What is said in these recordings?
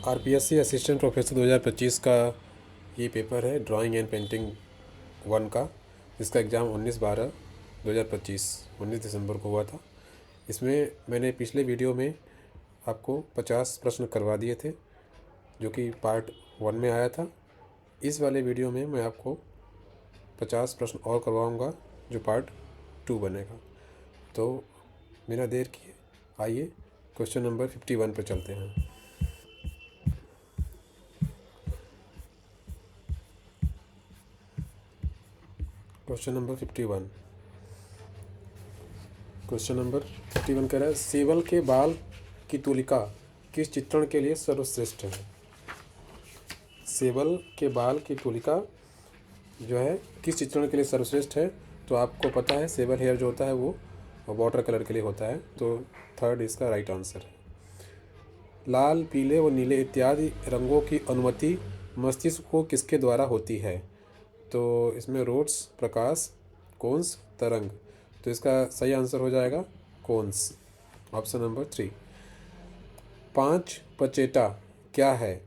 RPSC assistant professor 2025 का ये paper है, ड्राइंग एंड पेंटिंग 1 का, जिसका एग्ज़ाम 19/12/2025 19 दिसंबर को हुआ था। इसमें मैंने पिछले वीडियो में आपको 50 प्रश्न करवा दिए थे, जो कि पार्ट 1 में आया था। इस वाले वीडियो में मैं आपको 50 प्रश्न और करवाऊँगा, जो पार्ट 2 बनेगा। तो बिना देर किए आइए क्वेश्चन नंबर 51 पर चलते हैं। क्वेश्चन नंबर 51 कह रहा है, सेवल के बाल की तुलिका किस चित्रण के लिए सर्वश्रेष्ठ है? सेवल के बाल की तुलिका जो है किस चित्रण के लिए सर्वश्रेष्ठ है? तो आपको पता है सेवल हेयर जो होता है वो वाटर कलर के लिए होता है, तो थर्ड इसका राइट आंसर है। लाल, पीले व नीले इत्यादि रंगों की अनुमति मस्तिष्क को किसके द्वारा होती है? तो इसमें रोड्स, प्रकाश, कोन्स, तरंग। तो इसका सही आंसर हो जाएगा कोन्स, ऑप्शन नंबर 3। 5 पचेटा क्या है?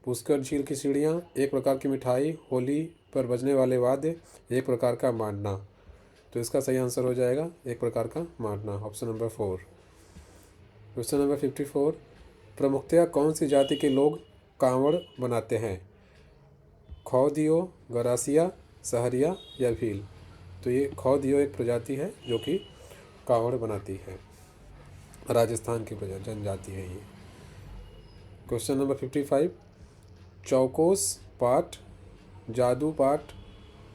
पुष्कर झील की सीढ़ियाँ, एक प्रकार की मिठाई, होली पर बजने वाले वाद्य, एक प्रकार का मांडना। तो इसका सही आंसर हो जाएगा एक प्रकार का मांडना, ऑप्शन नंबर 4। क्वेश्चन नंबर 54, प्रमुखतया कौन सी जाति के लोग कांवड़ बनाते हैं? खौदियो, गरासिया, सहरिया या भील? तो ये खौदियो एक प्रजाति है जो कि कांवड़ बनाती है, राजस्थान की जनजाति है ये। क्वेश्चन नंबर 55, चौकोस पाठ, जादू पाठ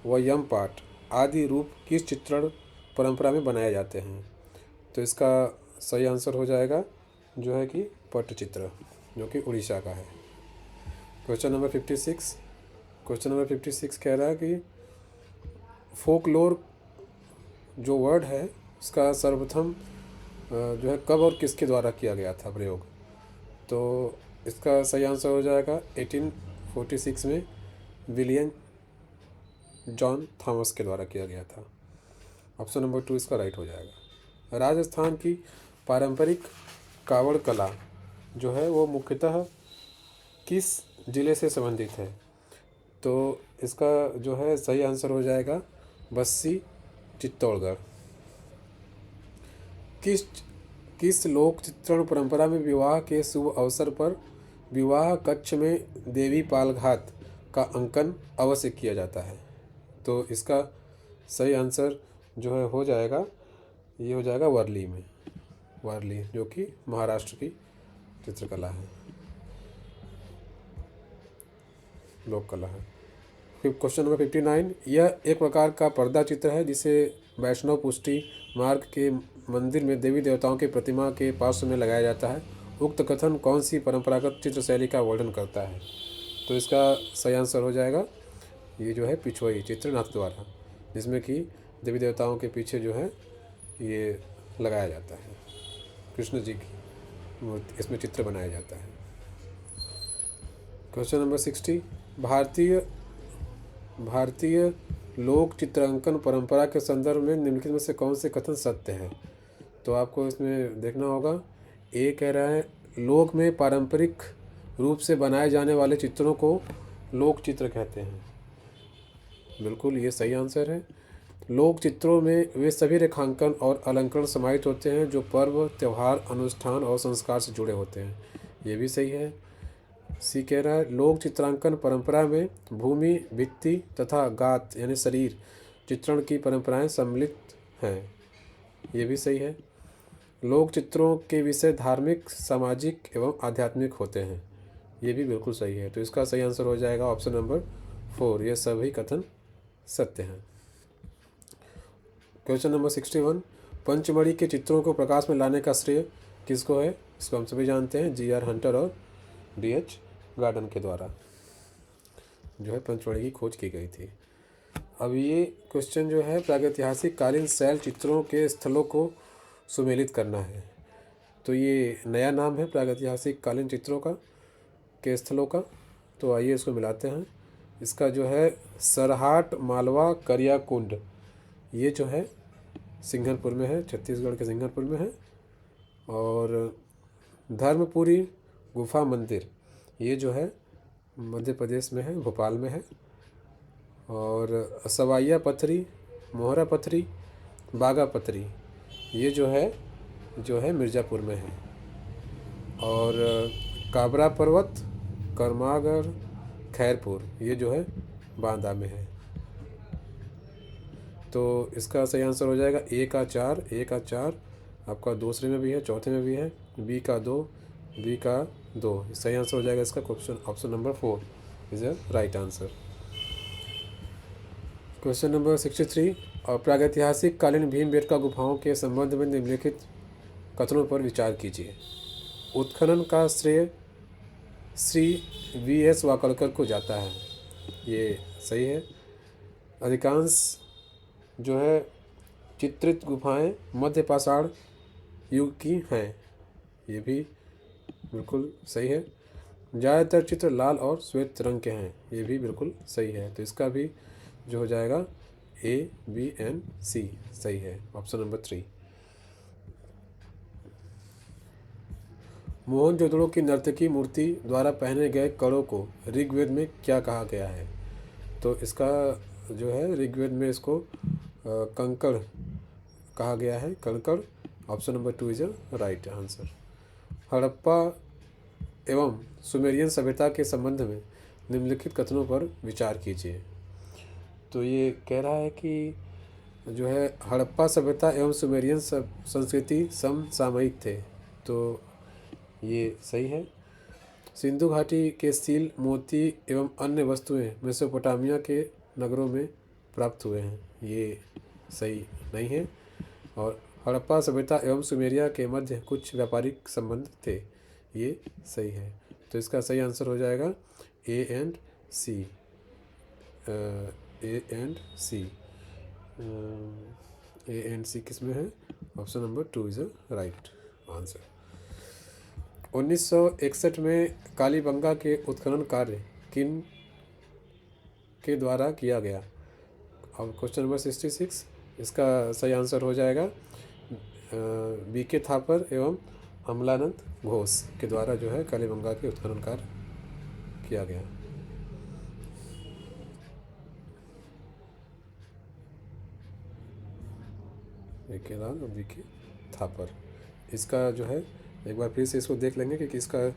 व यम पाठ आदि रूप किस चित्रण परंपरा में बनाए जाते हैं? तो इसका सही आंसर हो जाएगा जो है कि पट्टचित्र, जो कि उड़ीसा का है। क्वेश्चन नंबर 56 कह रहा है कि फोकलोर जो वर्ड है उसका सर्वप्रथम जो है कब और किसके द्वारा किया गया था प्रयोग? तो इसका सही आंसर हो जाएगा 1846 में विलियम जॉन थॉमस के द्वारा किया गया था, ऑप्शन नंबर 2 इसका राइट हो जाएगा। राजस्थान की पारंपरिक कावड़ कला जो है वो मुख्यतः किस ज़िले से संबंधित है? तो इसका जो है सही आंसर हो जाएगा बस्सी, चित्तौड़गढ़। किस लोक चित्रण परंपरा में विवाह के शुभ अवसर पर विवाह कक्ष में देवी पालघात का अंकन अवश्य किया जाता है? तो इसका सही आंसर जो है हो जाएगा, ये हो जाएगा वर्ली में, वर्ली जो कि महाराष्ट्र की चित्रकला है, लोक कला है। फिर क्वेश्चन नंबर 59, यह एक प्रकार का पर्दा चित्र है जिसे वैष्णव पुष्टि मार्ग के मंदिर में देवी देवताओं की प्रतिमा के पार्श्व में लगाया जाता है। उक्त कथन कौन सी परंपरागत चित्र शैली का वर्णन करता है? तो इसका सही आंसर हो जाएगा ये जो है पिछोई चित्रनाथ द्वारा, जिसमें कि देवी देवताओं के पीछे जो है ये लगाया जाता है, कृष्ण जी की मूर्ति, इसमें चित्र बनाया जाता है। क्वेश्चन नंबर 60, भारतीय लोक चित्रांकन परंपरा के संदर्भ में निम्नलिखित में से कौन से कथन सत्य हैं? तो आपको इसमें देखना होगा। ए कह रहा है लोक में पारंपरिक रूप से बनाए जाने वाले चित्रों को लोक चित्र कहते हैं, बिल्कुल ये सही आंसर है। लोक चित्रों में वे सभी रेखांकन और अलंकरण समाहित होते हैं जो पर्व, त्यौहार, अनुष्ठान और संस्कार से जुड़े होते हैं, ये भी सही है। सी कह रहा है लोक चित्रांकन परंपरा में भूमि, भित्ति तथा गात यानी शरीर चित्रण की परंपराएं सम्मिलित हैं, ये भी सही है। लोक चित्रों के विषय धार्मिक, सामाजिक एवं आध्यात्मिक होते हैं, ये भी बिल्कुल सही है। तो इसका सही आंसर हो जाएगा ऑप्शन नंबर 4, ये सभी कथन सत्य हैं। क्वेश्चन नंबर 61, पंचमढ़ी के चित्रों को प्रकाश में लाने का श्रेय किसको है? इसको हम सभी जानते हैं, जी आर हंटर और डी एच गार्डन के द्वारा जो है पंचमढ़ी की खोज की गई थी। अब ये क्वेश्चन जो है प्रागैतिहासिक कालीन शैल चित्रों के स्थलों को सुमेलित करना है। तो ये नया नाम है प्रागैतिहासिक कालीन चित्रों का के स्थलों का। तो आइए इसको मिलाते हैं। इसका जो है सरहाट, मालवा, करियाकुंड, ये जो है सिंघनपुर में है, छत्तीसगढ़ के सिंघनपुर में है। और धर्मपुरी गुफा मंदिर ये जो है मध्य प्रदेश में है, भोपाल में है। और सवाइया पथरी, मोहरा पथरी, बागा पथरी, ये जो है मिर्ज़ापुर में है। और काबरा पर्वत, करमागढ़, खैरपुर, ये जो है बांदा में है। तो इसका सही आंसर हो जाएगा ए का 4, ए का 4 आपका दूसरे में भी है, चौथे में भी है, बी का 2, बी का 2। सही आंसर हो जाएगा इसका option number 4 is a right answer. Question number 63, और प्रागैतिहासिक कालीन भीमबेटका गुफाओं के संबंध में निम्नलिखित कथनों पर विचार कीजिए। उत्खनन का श्रेय श्री V.S. वाकड़कर को जाता है, ये सही है। अधिकांश जो है चित्रित गुफाएं मध्य पाषाण युग की हैं, ये भी बिल्कुल सही है। ज़्यादातर चित्र लाल और श्वेत रंग के हैं, ये भी बिल्कुल सही है। तो इसका भी जो हो जाएगा A, B and C सही है, ऑप्शन नंबर 3। मोहनजोदड़ो की नर्तकी मूर्ति द्वारा पहने गए कड़ों को ऋग्वेद में क्या कहा गया है? तो इसका जो है ऋग्वेद में इसको कंकड़ कहा गया है, कंकड़। Option number 2 is a right answer. Harappa एवं सुमेरियन सभ्यता के संबंध में निम्नलिखित कथनों पर विचार कीजिए। तो ये कह रहा है कि जो है हड़प्पा सभ्यता एवं सुमेरियन संस्कृति समसामयिक थे, तो ये सही है। सिंधु घाटी के सील, मोती एवं अन्य वस्तुएं मेसोपोटामिया के नगरों में प्राप्त हुए हैं, ये सही नहीं है। और हड़प्पा सभ्यता एवं सुमेरिया के मध्य कुछ व्यापारिक संबंध थे, ये सही है। तो इसका सही आंसर हो जाएगा A and C। A and C, A and C किस में है? Option number 2 is a right answer. 1961 में कालीबंगा के उत्खनन कार्य किन के द्वारा किया गया? और क्वेश्चन नंबर 66, इसका सही आंसर हो जाएगा BK थापर एवं अमलानंद घोष के द्वारा जो है कालीबंगा के उत्खनन कार्य किया गया। BK लाल और BK थापर, इसका जो है एक बार फिर से इसको देख लेंगे कि किसका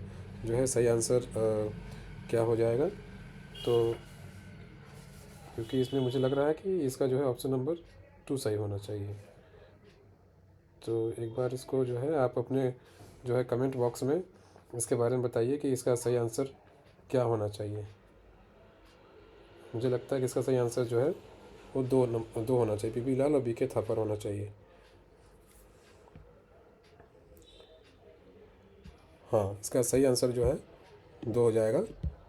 जो है सही आंसर क्या हो जाएगा। तो क्योंकि इसमें मुझे लग रहा है कि इसका जो है ऑप्शन नंबर 2 सही होना चाहिए। तो एक बार इसको जो है आप अपने जो है कमेंट बॉक्स में इसके बारे में बताइए कि इसका सही आंसर क्या होना चाहिए। मुझे लगता है कि इसका सही आंसर जो है वो 2 होना चाहिए, PB लाल और BK थापर होना चाहिए। हाँ, इसका सही आंसर जो है 2 हो जाएगा,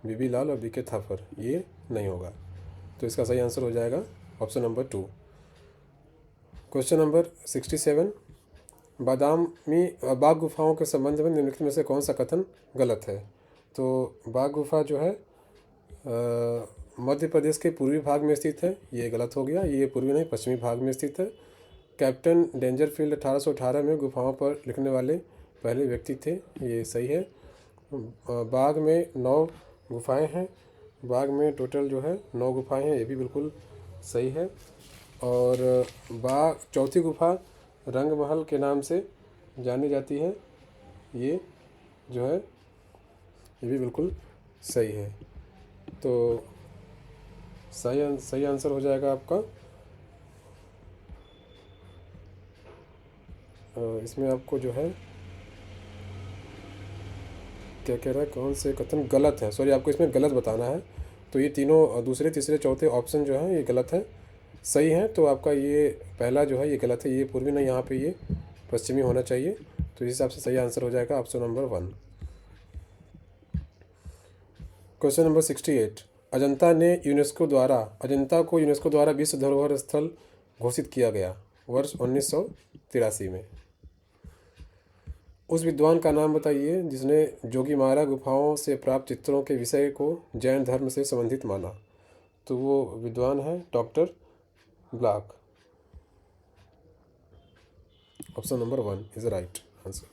BB लाल और BK थापर, ये नहीं होगा। तो इसका सही आंसर हो जाएगा ऑप्शन नंबर 2। क्वेश्चन नंबर 67, बादामी बाघ गुफाओं के संबंध में निम्नलिखित में से कौन सा कथन गलत है? तो बाघ गुफा जो है मध्य प्रदेश के पूर्वी भाग में स्थित है, ये गलत हो गया, ये पूर्वी नहीं पश्चिमी भाग में स्थित है। कैप्टन डेंजरफील्ड 1818 में गुफाओं पर लिखने वाले पहले व्यक्ति थे, ये सही है। बाघ में 9 गुफाएं हैं, बाघ में टोटल जो है 9 गुफाएं हैं, ये भी बिल्कुल सही है। और बाघ चौथी गुफा रंग महल के नाम से जानी जाती है, ये जो है ये भी बिल्कुल सही है। तो सही आंसर हो जाएगा आपका इसमें आपको जो है क्या कह रहा है, कौन से कथन गलत है, सॉरी आपको इसमें गलत बताना है। तो ये तीनों दूसरे तीसरे चौथे ऑप्शन जो है ये गलत है। सही है तो आपका ये पहला जो है ये गलत है, ये पूर्वी नहीं, यहाँ पे ये पश्चिमी होना चाहिए। तो इस हिसाब से सही आंसर हो जाएगा option number 1। Question number 68, Ajanta को यूनेस्को द्वारा विश्व धरोहर स्थल घोषित किया गया वर्ष 1983 में। उस विद्वान का नाम बताइए जिसने जोगीमारा गुफाओं से प्राप्त चित्रों के विषय को जैन धर्म से संबंधित माना। तो वो विद्वान है doctor Bloch. Option number 1 is right answer.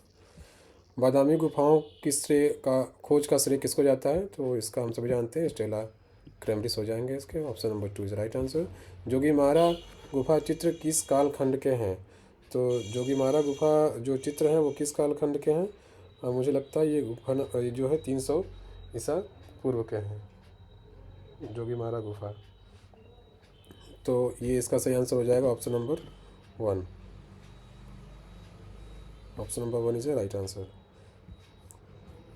Badami गुफाओं की श्रेय का खोज का श्रेय किसको जाता है? तो इसका हम सभी जानते हैं, स्टेला क्रैम्ब्रिस हो जाएंगे इसके। Option number 2 is right answer. Jogimara गुफा चित्र किस कालखंड के हैं? तो जोगीमारा गुफा जो चित्र हैं वो किस कालखंड के हैं? मुझे लगता है ये गुफा ये जो है 300 ईसा पूर्व के हैं, जोगीमारा गुफा। तो ये इसका सही आंसर हो जाएगा option number 1। Option number 1 is a right answer.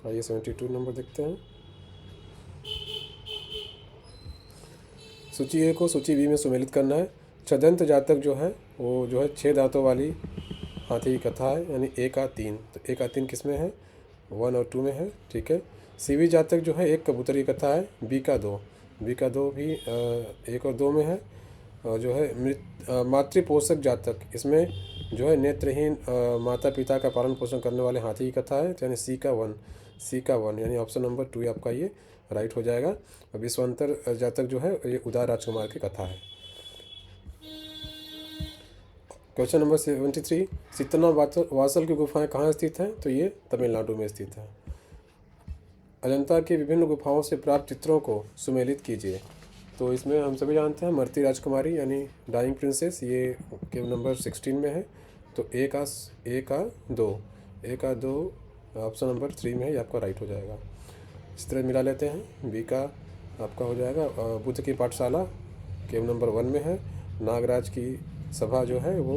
आइए 72 नंबर देखते हैं। सूची ए को सूची बी में सुमेलित करना है। छदंत जातक जो है वो जो है 6 दांतों वाली हाथी की कथा है, यानी ए का 3। तो ए का 3 किस में है? 1 और 2 में है, ठीक है। सीवी जातक जो है एक कबूतर की कथा है, बी का 2। बी का 2 भी 1 और 2 में है। और जो है मातृ पोषक जातक, इसमें जो है नेत्रहीन माता पिता का पालन पोषण करने वाले हाथी की कथा है, यानी सी का 1। सी का 1 यानी ऑप्शन नंबर 2 आपका ये राइट हो जाएगा। और विश्वांतर जातक जो है ये उदार राजकुमार की कथा है। क्वेश्चन नंबर 73, सितना वासल की गुफाएं कहाँ स्थित हैं? तो ये तमिलनाडु में स्थित है। अजंता की विभिन्न गुफाओं से प्राप्त चित्रों को सुमेलित कीजिए। तो इसमें हम सभी जानते हैं मरती राजकुमारी यानी डाइंग प्रिंसेस, ये केवल नंबर 16 में है। तो ए का 2 ऑप्शन नंबर 3 में है, ये आपका राइट हो जाएगा। इस तरह मिला लेते हैं। बी का आपका हो जाएगा बुद्ध की पाठशाला, केवल नंबर 1 में है। नागराज की सभा जो है वो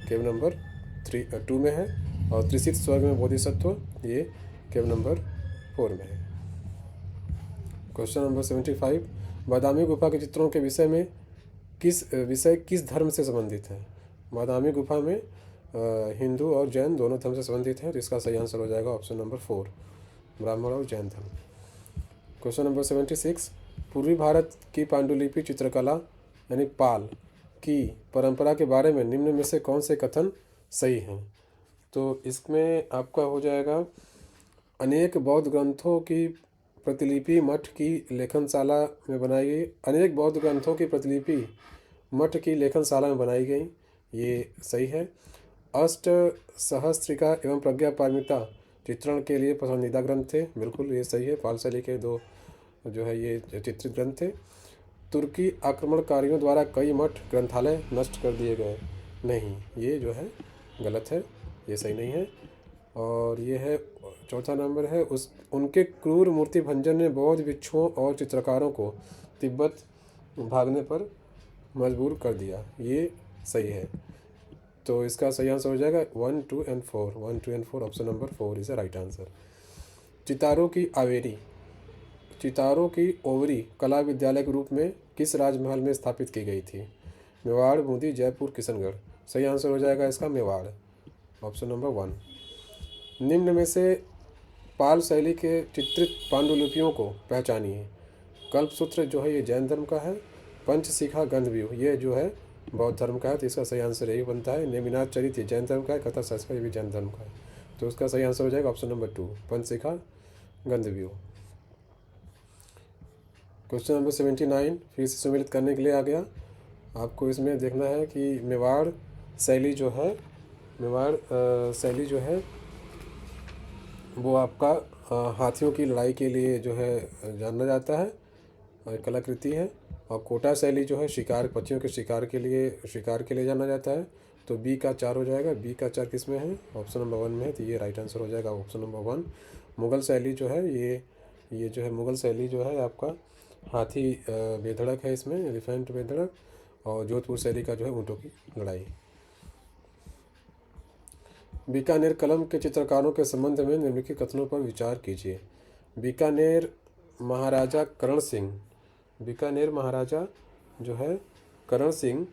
केवल नंबर 2 में है। और त्रिशित स्वर्ग में बोधिसत्व ये केवल नंबर 4 में है। क्वेश्चन नंबर 75, बादामी गुफा के चित्रों के विषय में किस धर्म से संबंधित है? बादामी गुफा में हिंदू और जैन दोनों धर्म से संबंधित है। तो इसका सही आंसर हो जाएगा ऑप्शन नंबर 4, ब्राह्मण और जैन धर्म। क्वेश्चन नंबर 76, पूर्वी भारत की पांडुलिपि चित्रकला यानी पाल की परंपरा के बारे में निम्न में से कौन से कथन सही हैं? तो इसमें आपका हो जाएगा अनेक बौद्ध ग्रंथों की प्रतिलिपि मठ की लेखनशाला में बनाई गई। अनेक बौद्ध ग्रंथों की प्रतिलिपि मठ की लेखनशाला में बनाई गई, ये सही है। अष्ट सहस्त्रिका एवं प्रज्ञा पारमिता चित्रण के लिए पसंदीदा ग्रंथ थे, बिल्कुल ये सही है। पाल शैली के 2 जो है ये चित्रित ग्रंथ थे। तुर्की आक्रमणकारियों द्वारा कई मठ ग्रंथालय नष्ट कर दिए गए, नहीं ये जो है गलत है, ये सही नहीं है। और ये है चौथा नंबर है उनके क्रूर मूर्ति भंजन ने बौद्ध भिक्षुओं और चित्रकारों को तिब्बत भागने पर मजबूर कर दिया, ये सही है। तो इसका सही आंसर हो जाएगा 1, 2 and 4। 1, 2 and 4 option number 4 is the right answer. चितारों की ओवरी कला विद्यालय के रूप में किस राजमहल में स्थापित की गई थी? मेवाड़, बूंदी, जयपुर, किशनगढ़। सही आंसर हो जाएगा इसका मेवाड़, ऑप्शन नंबर 1। निम्न में से पाल शैली के चित्रित पांडुलिपियों को पहचानिए। कल्पसूत्र जो है ये जैन धर्म का है। पंचशिखा गंधव्यूह ये जो है बौद्ध धर्म का है, तो इसका सही आंसर यही बनता है। नेमिनाथ चरित ये जैन धर्म का है। कथा शास्त्र ये भी जैन धर्म का है, तो उसका सही आंसर हो जाएगा ऑप्शन नंबर 2, पंचशिखा गंधव्यूह। क्वेश्चन नंबर 79 फिर से सम्मिलित करने के लिए आ गया। आपको इसमें देखना है कि मेवाड़ शैली जो है वो आपका हाथियों की लड़ाई के लिए जो है जाना जाता है, कलाकृति है। और कोटा शैली जो है शिकार, पक्षियों के शिकार के लिए जाना जाता है। तो बी का 4 हो जाएगा। बी का 4 किस में है? ऑप्शन नंबर 1 में है, तो ये राइट आंसर हो जाएगा ऑप्शन नंबर 1। मुग़ल शैली जो है ये जो है मुग़ल शैली जो है आपका हाथी बेधड़क है, इसमें एलिफेंट बेधड़क। और जोधपुर शैली का जो है ऊँटों की लड़ाई। बीकानेर कलम के चित्रकारों के संबंध में निम्नलिखित कथनों पर विचार कीजिए। बीकानेर महाराजा जो है करण सिंह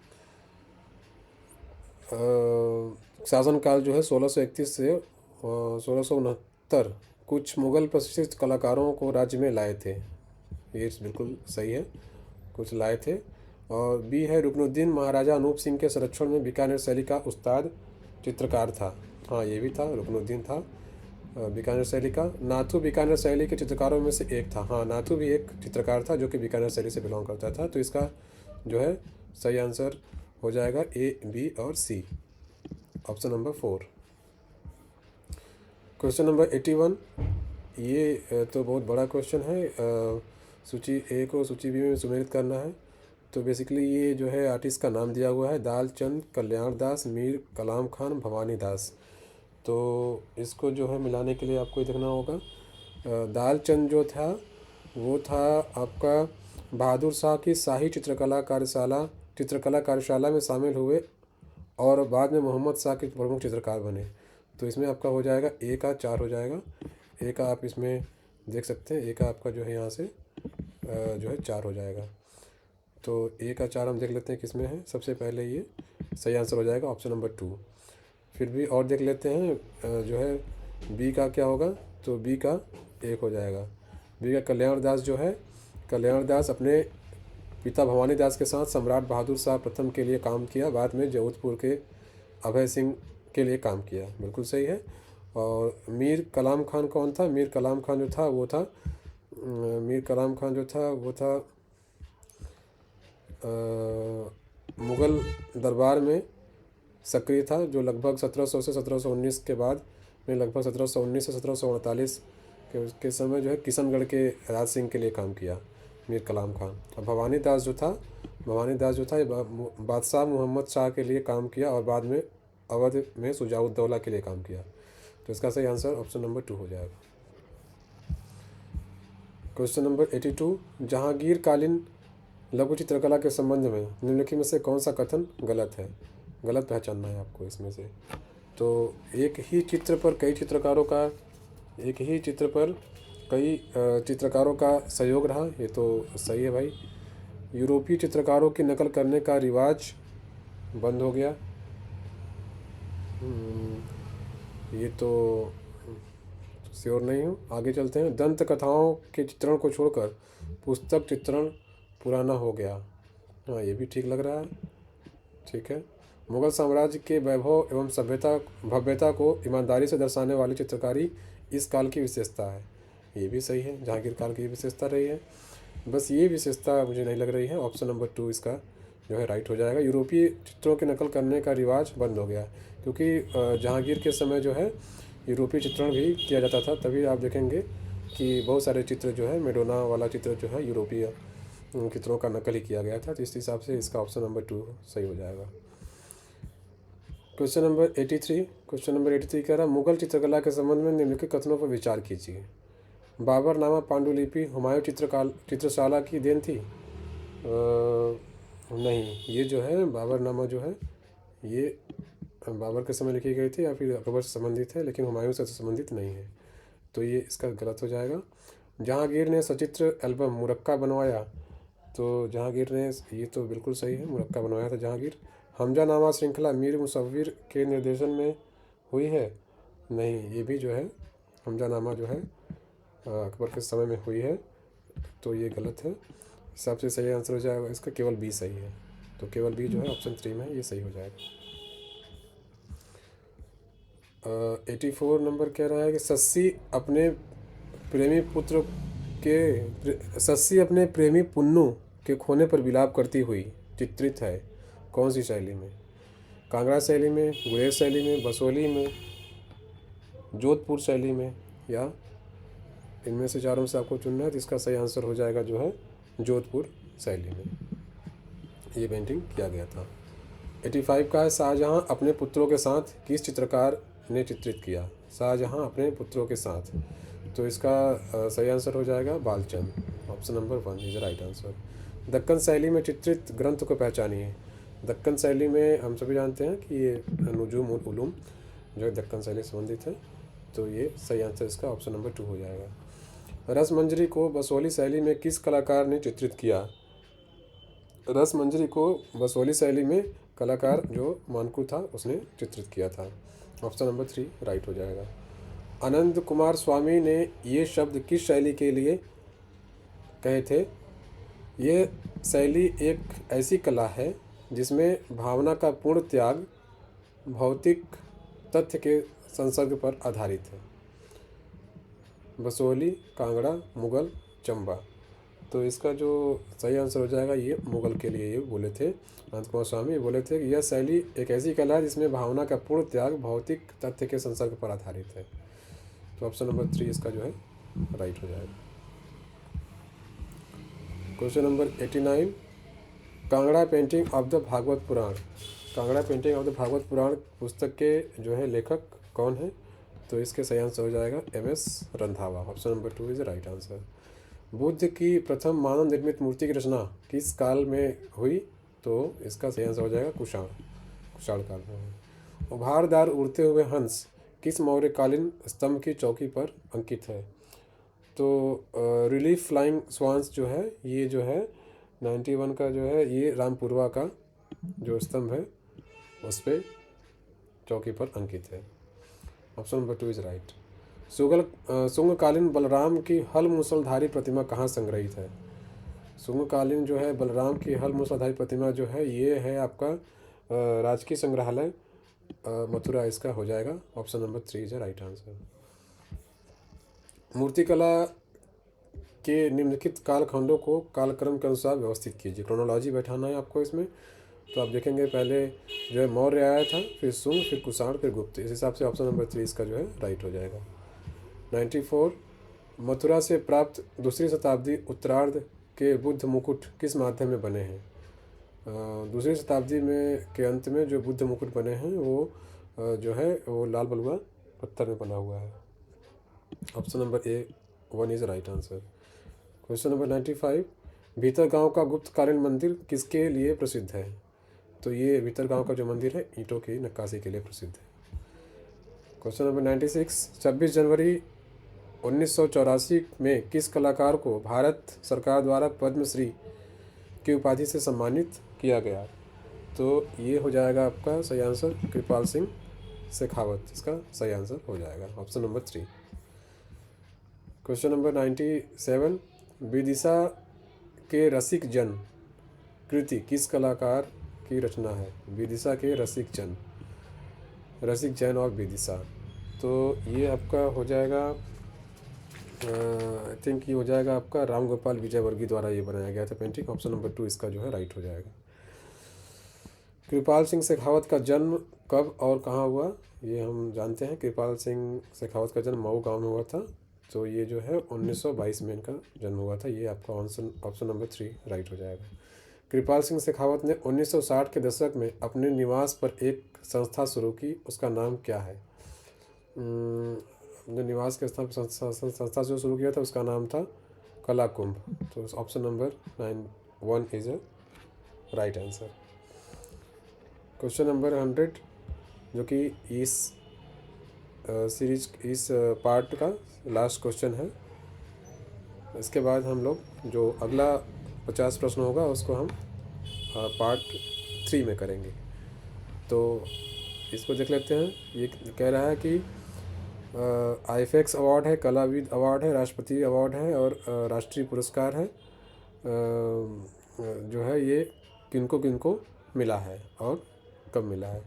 शासनकाल जो है 1631 से 1669 कुछ मुग़ल प्रशिक्षित कलाकारों को राज्य में लाए थे, ये बिल्कुल सही है, कुछ लाए थे। और बी है रुकनुद्दीन महाराजा अनूप सिंह के संरक्षण में बीकानेर शैली का उस्ताद चित्रकार था। हाँ ये भी था, रुकनुद्दीन था बीकानेर शैली का। नाथू बीकानेर शैली के चित्रकारों में से एक था। हाँ नाथू भी एक चित्रकार था जो कि बीकानेर शैली से बिलोंग करता था। तो इसका जो है सही आंसर हो जाएगा ए, बी और सी, ऑप्शन नंबर 4। क्वेश्चन नंबर 81, ये तो बहुत बड़ा क्वेश्चन है। सूची ए को सूची बी में सुमेलित करना है। तो बेसिकली ये जो है आर्टिस्ट का नाम दिया हुआ है, दालचंद कल्याण दास, मीर कलाम खान, भवानी दास। तो इसको जो है मिलाने के लिए आपको देखना होगा। दालचंद जो था वो था आपका बहादुर शाह की शाही चित्रकला कार्यशाला में शामिल हुए और बाद में मोहम्मद शाह के प्रमुख चित्रकार बने। तो इसमें आपका हो जाएगा ए का 4 हो जाएगा। ए का आप इसमें देख सकते हैं, ए का आपका जो है यहाँ से जो है 4 हो जाएगा। तो ए का 4 हम देख लेते हैं किसमें है। सबसे पहले ये सही आंसर हो जाएगा ऑप्शन नंबर 2। फिर भी और देख लेते हैं जो है बी का क्या होगा। तो बी का 1 हो जाएगा। बी का कल्याण दास जो है, कल्याण दास अपने पिता भवानी दास के साथ सम्राट बहादुर शाह प्रथम के लिए काम किया, बाद में जोधपुर के अभय सिंह के लिए काम किया। बिल्कुल सही है। और मीर कलाम खान कौन था? मीर कलाम खान जो था वो था मीर कलाम खान जो था वो था मुग़ल दरबार में सक्रिय था, जो लगभग 1700 से 1719 के बाद में लगभग 1719 से 1748 के समय जो है किशनगढ़ के राज सिंह के लिए काम किया मीर कलाम खान। और भवानी दास जो था ये बादशाह मोहम्मद शाह के लिए काम किया और बाद में अवध में शुजाउद्दौला के लिए काम किया। तो इसका सही आंसर ऑप्शन नंबर 2 हो जाएगा। क्वेश्चन नंबर 82, जहांगीर कालीन लघु चित्रकला के संबंध में निम्नलिखित में से कौन सा कथन गलत है? गलत पहचानना है आपको इसमें से। तो एक ही चित्र पर कई चित्रकारों का सहयोग रहा, ये तो सही है भाई। यूरोपीय चित्रकारों की नकल करने का रिवाज बंद हो गया, ये तो श्योर नहीं हूँ। आगे चलते हैं। दंत कथाओं के चित्रण को छोड़कर पुस्तक चित्रण पुराना हो गया। हाँ, ये भी ठीक लग रहा है। ठीक है। मुगल साम्राज्य के वैभव एवं भव्यता को ईमानदारी से दर्शाने वाली चित्रकारी इस काल की विशेषता है। ये भी सही है, जहांगीर काल की विशेषता रही है। बस ये विशेषता मुझे नहीं लग रही है। ऑप्शन नंबर 2 इसका जो है राइट हो जाएगा। यूरोपीय चित्रों की नकल करने का रिवाज बंद हो गया, क्योंकि जहांगीर के समय जो है यूरोपीय चित्रण भी किया जाता था। तभी आप देखेंगे कि बहुत सारे चित्र जो है, मेडोना वाला चित्र जो है यूरोपीय चित्रों का नकल ही किया गया था। तो इस हिसाब से इसका ऑप्शन नंबर 2 सही हो जाएगा। क्वेश्चन नंबर 83 कह रहा है, मुगल चित्रकला के संबंध में निम्नलिखित कथनों पर विचार कीजिए। बाबरनामा पांडुलिपि हुमायूं चित्रशाला की देन थी? नहीं, ये जो है बाबरनामा जो है ये बाबर के समय लिखी गई थी या फिर अकबर से संबंधित है, लेकिन हुमायूं से संबंधित नहीं है। तो ये इसका गलत हो जाएगा। जहांगीर ने सचित्र एल्बम मुरक्का बनवाया? तो जहांगीर ने, ये तो बिल्कुल सही है, मुरक्का बनवाया था जहांगीर। हमजानामा श्रृंखला मीर मुसव्विर के निर्देशन में हुई है? नहीं, ये भी जो है हमजानामा जो है अकबर के समय में हुई है, तो ये गलत है। हिसाब से सही आंसर हो जाएगा इसका केवल बी सही है। तो केवल बी जो है ऑप्शन 3 में ये सही हो जाएगा। 84 नंबर कह रहा है कि सस्सी अपने प्रेमी पुन्नू के खोने पर विलाप करती हुई चित्रित है कौन सी शैली में? कांगड़ा शैली में, गुरेज शैली में, बसोली में, जोधपुर शैली में, या इनमें से चारों से आपको चुनना है। तो इसका सही आंसर हो जाएगा जो है जोधपुर शैली में ये पेंटिंग किया गया था। 85 का है, शाहजहां अपने पुत्रों के साथ किस चित्रकार ने चित्रित किया? शाहजहां अपने पुत्रों के साथ, तो इसका सही आंसर हो जाएगा Balchand. Option number 1 is right answer. Deccan शैली में चित्रित ग्रंथ को पहचानिए। दक्कन शैली में हम सभी जानते हैं कि ये नुजूम उल उलूम जो है दक्कन शैली से संबंधित है। तो ये सही आंसर इसका ऑप्शन नंबर 2 हो जाएगा। रसमंजरी को बसोली शैली में किस कलाकार ने चित्रित किया? रसमंजरी को बसोली शैली में कलाकार जो मानकू था उसने चित्रित किया था। ऑप्शन नंबर 3 राइट हो जाएगा। आनंद कुमार स्वामी ने ये शब्द किस शैली के लिए कहे थे? ये शैली एक ऐसी कला है जिसमें भावना का पूर्ण त्याग भौतिक तथ्य के संसर्ग पर आधारित है। बसोली, कांगड़ा, मुगल, चंबा। तो इसका जो सही आंसर हो जाएगा ये मुगल के लिए ये बोले थे आनंद कुमार स्वामी, बोले थे कि यह शैली एक ऐसी कला है जिसमें भावना का पूर्ण त्याग भौतिक तथ्य के संसर्ग पर आधारित है। तो ऑप्शन नंबर 3 इसका जो है राइट हो जाएगा। Question number 89, Kangra painting of the Bhagavata Purana. Kangra painting of the Bhagavata Purana पुस्तक के जो है लेखक कौन है? तो इसके सही आंसर हो जाएगा MS Randhawa. Option number 2 is the right answer. Buddha की प्रथम मानव निर्मित मूर्ति की रचना किस काल में हुई? तो इसका सही आंसर हो जाएगा कुषाण काल में हुई। उभारदार उड़ते हुए हंस किस मौर्यकालीन स्तंभ की चौकी पर अंकित है? तो रिलीफ फ्लाइंग स्वान्स जो है ये जो है 91 का जो है ये रामपुरवा का जो स्तंभ है उस पर चौकी पर अंकित है। Option number 2 is right. शुंगकालीन बलराम की हल मूसलधारी प्रतिमा कहाँ संग्रहित है? शुंगकालीन जो है बलराम की हल मूसलधारी प्रतिमा जो है ये है आपका राजकीय संग्रहालय मथुरा, इसका हो जाएगा। Option number 3 is right answer. मूर्तिकला के निम्नलिखित कालखंडों को कालक्रम के अनुसार व्यवस्थित कीजिए। क्रोनोलॉजी बैठाना है आपको इसमें। तो आप देखेंगे पहले जो है मौर्य आया था, फिर शुंग, फिर कुषाण, फिर गुप्त। इस हिसाब से ऑप्शन नंबर 3 इसका जो है राइट हो जाएगा। 94, मथुरा से प्राप्त दूसरी शताब्दी उत्तरार्ध के बुद्ध मुकुट किस माध्यम में बने हैं? दूसरी शताब्दी में के अंत में जो बुद्ध मुकुट बने हैं वो जो है वो लाल बलुआ पत्थर में बना हुआ है। Option number A1 is right answer. Question number 95, Bhitargaon का गुप्तकालीन मंदिर किसके लिए प्रसिद्ध है? तो ये भीतरगांव का जो मंदिर है ईंटों की नक्काशी के लिए प्रसिद्ध है। क्वेश्चन नंबर 96, 26 जनवरी 1984 में किस कलाकार को भारत सरकार द्वारा पद्मश्री की उपाधि से सम्मानित किया गया? तो ये हो जाएगा आपका सही आंसर कृपाल सिंह शेखावत, इसका सही आंसर हो जाएगा option number 3। Question number 97, Vidisha के रसिक जन कृति किस कलाकार की रचना है? विदिशा के रसिक जन और विदिशा। तो ये आपका हो जाएगा आई थिंक ये हो जाएगा आपका राम गोपाल विजयवर्गीय द्वारा ये बनाया गया था पेंटिंग। ऑप्शन नंबर 2 इसका जो है राइट हो जाएगा। कृपाल सिंह शेखावत का जन्म कब और कहाँ हुआ? ये हम जानते हैं। कृपाल सिंह शेखावत का जन्म मऊ गांव में हुआ था। तो ये जो है 1922 में इनका जन्म हुआ था। ये आपका ऑप्शन नंबर 3 राइट हो जाएगा। कृपाल सिंह शेखावत ने 1960 के दशक में अपने निवास पर एक संस्था शुरू की, उसका नाम क्या है? जो निवास के स्थान पर संस्था जो शुरू किया था उसका नाम था कला कुंभ। तो option number 1 is a right answer. Question number 100 जो कि इस सीरीज इस पार्ट का लास्ट क्वेश्चन है। इसके बाद हम लोग जो अगला 50 प्रश्न होगा उसको हम पार्ट 3 में करेंगे। तो इसको देख लेते हैं। ये कह रहा है कि IFX अवार्ड है, कलाविद अवार्ड है, राष्ट्रपति अवार्ड है और राष्ट्रीय पुरस्कार है जो है ये किनको किनको मिला है और कब मिला है?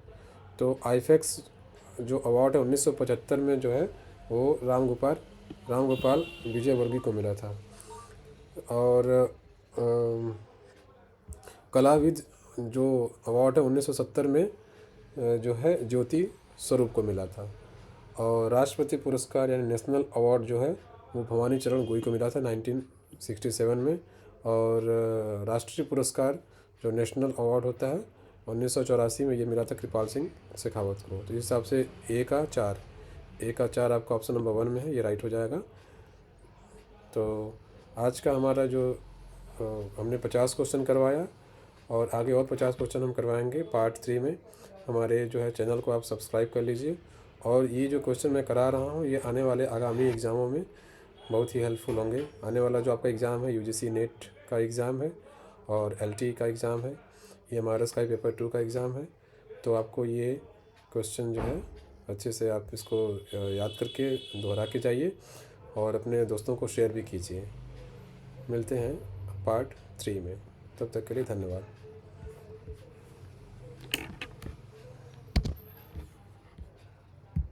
तो IFX जो अवार्ड है 1975 में जो है वो राम गोपाल विजयवर्गीय को मिला था। और कलाविद जो अवार्ड है 1970 में जो है ज्योति स्वरूप को मिला था। और राष्ट्रपति पुरस्कार यानी नेशनल अवार्ड जो है वो भवानी चरण गोई को मिला था 1967 में। और राष्ट्रीय पुरस्कार जो नेशनल अवार्ड होता है 1984 में ये मिला था कृपाल सिंह शेखावत को। तो इस हिसाब से A का 4 आपका ऑप्शन नंबर 1 में है, ये राइट हो जाएगा। तो आज का हमारा जो हमने 50 क्वेश्चन करवाया और आगे और 50 क्वेश्चन हम करवाएंगे पार्ट 3 में। हमारे जो है चैनल को आप सब्सक्राइब कर लीजिए। और ये जो क्वेश्चन मैं करा रहा हूँ ये आने वाले आगामी एग्ज़ामों में बहुत ही हेल्पफुल होंगे। आने वाला जो आपका एग्ज़ाम है UGC नेट का एग्ज़ाम है और LTE का एग्ज़ाम है, EMRS का पेपर 2 का एग्ज़ाम है। तो आपको ये क्वेश्चन जो है अच्छे से आप इसको याद करके दोहरा के जाइए और अपने दोस्तों को शेयर भी कीजिए। मिलते हैं पार्ट 3 में, तब तक के लिए धन्यवाद।